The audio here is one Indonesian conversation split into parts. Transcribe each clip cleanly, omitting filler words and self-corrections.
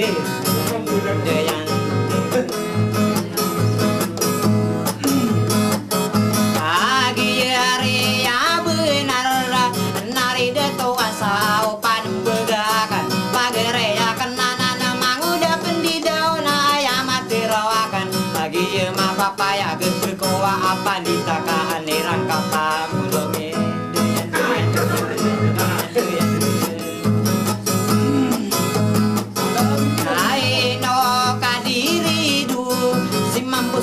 Dayan Agi hari ya benar nari deto asau pan begakan pagere ya kenana namang udah pendidau na ya mati rawakan lagi ya ma papaya geger kowa apa ditakaan nirang kata mulungi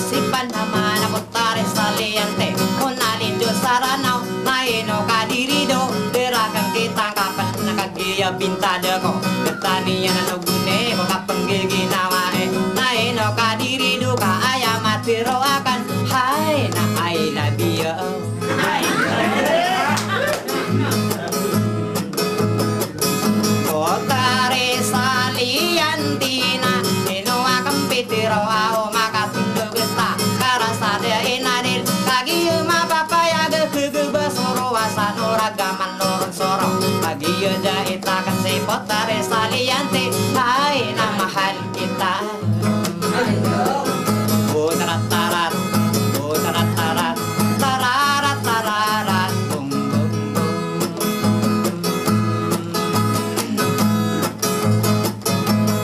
Sipan nama na putare saliante Monalindo saranau Naino kadirido Derakan kita kapan nakagia bintada ko Ketanian na nugune Ko kapenggigi nawae Naino kadirido ka ayamati roakan Hai na I love you Putare saliantina Nino akan pitiro ao Ragaman lorong sorong Pagi yada itakan si potare saliante Hai na mahal kita Tarat tarat tarat tarat Tararat tararat Bum bum bum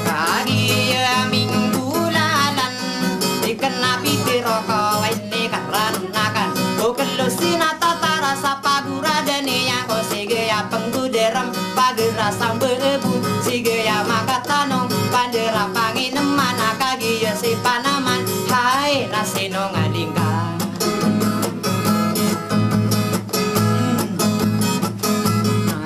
Kagi ya minggu lalan Dikena pitiro kau ini karanunakan Bukelusin tatara sapa yang sige ya pengguderam pagera sambebu sige ya makatanong pandera pangin mana kagi ya si panaman hai nasino ngalingka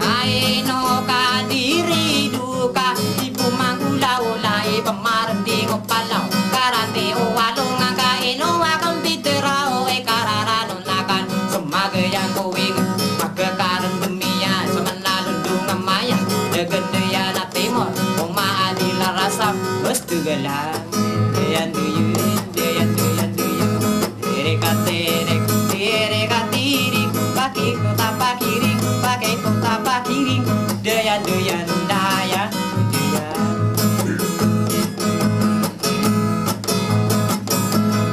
hai no kadiri duka ibu mangula-ulai pemardi ngopalau karate o walong ngaka ino akan biterao e kararanon akan semaga yang kuing kekaran dunia semenalun dunga maya degedaya na timur oma adila rasa mesti gelar deyan duyu tereka tiri pakai kota pakiring deyan daya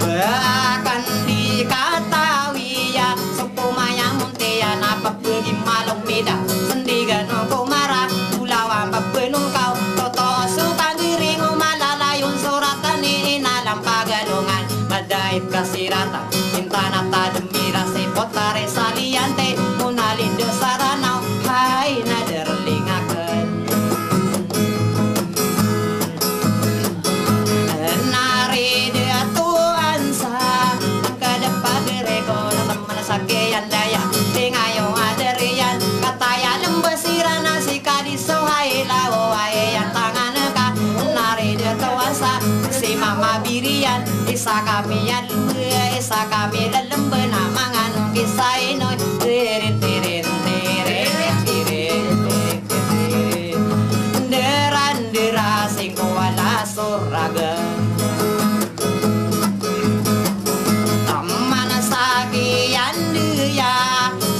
bahkan dikatawi ya sepumaya muntian apa pergi malong beda sendigan ko marah pulauan papelong kau toto sukan diri malalayon suratan ini nalam pagalungan madait kasirata intanata demira si potare saliante munalindo saranau hai naderlingaken nari dia tuan sa angkada pagere ko na teman sakean daya tingayo aderian kataya lembesiran nasi kadiso hai lao hai yang tangan ka nari dia tuan sa si mama birian isa kami lembe namangan kisai no tirin deran sing wala suraga taman sakian dia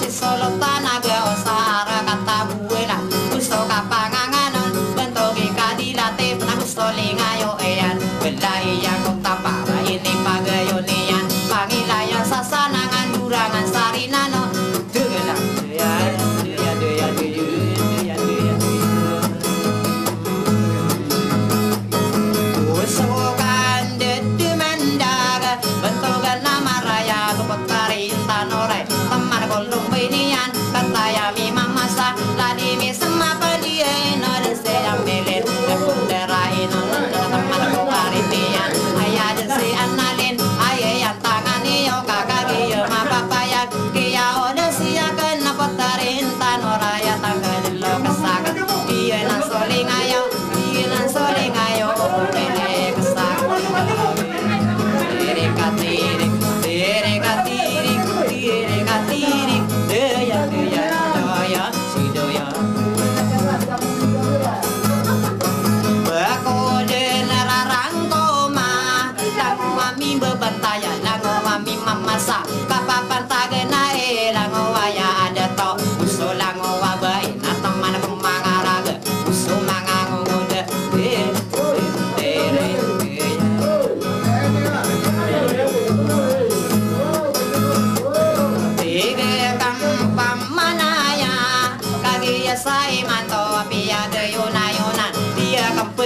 si solo tanaga osara kata buena gusto kapanganganon bentogi kadilate gusto lingayo eyan belai yang kong tapara ini pagayonian pangilayan sasanangan durangan sarinano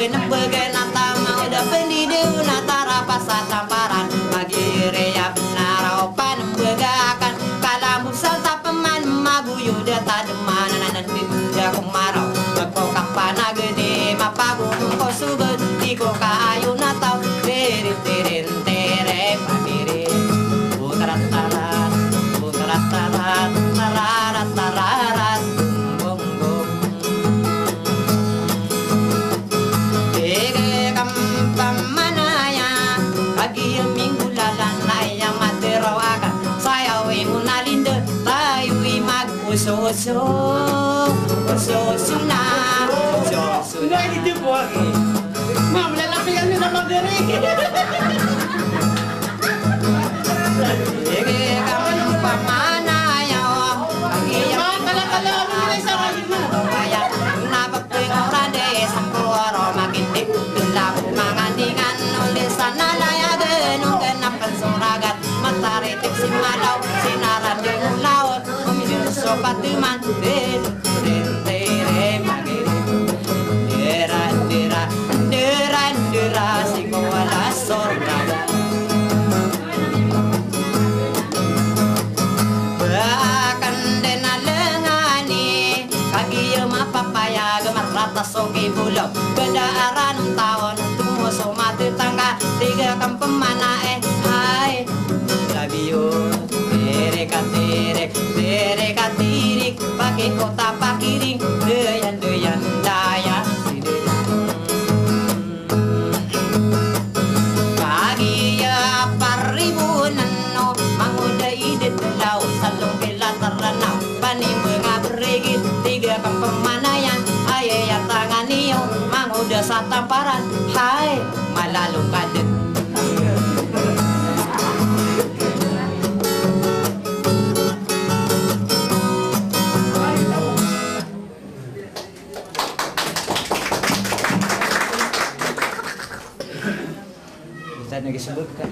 benang begenata mau da pendidu natara pasat tamparan pagi rea benar opan begakan kala musal tapeman mabuyu da tademan nanan dinda kemarau bako kapana gede mapagung ko suget iko kayu natau tirin tirin tere pagiri utarat tarat tararat tararat bum bum ege kampam manaya pagi minggu lalan naya matero akan saya we munalinde tayu mag uso suna Nggak gitu buat. Mam lalaki yang nila magaling. ege kampam manaya pagi Kala-kala mo nila sa kagin mo. kaya napagping orade sampuro makitik tulak mangandingan ulit sana layagan nung kenapan suragat mataritik si malaw sinaran yung laot umidil so patiman din tere magiri deran dera si wala sorragat bahkan denalengani kagi mapapaya gemarata sogi bulau bedaaran tahun tumuso mati tangga tiga kampung mana hai labio tere katirik pakai kota pakiring deyan daya kagi ya paribunan no manguda ide telau salong kila terenau bani mengabrigit tiga kampung manayan ayah tangan niyo manguda sa tamparan hai malalong kadet kita nagi sebutkan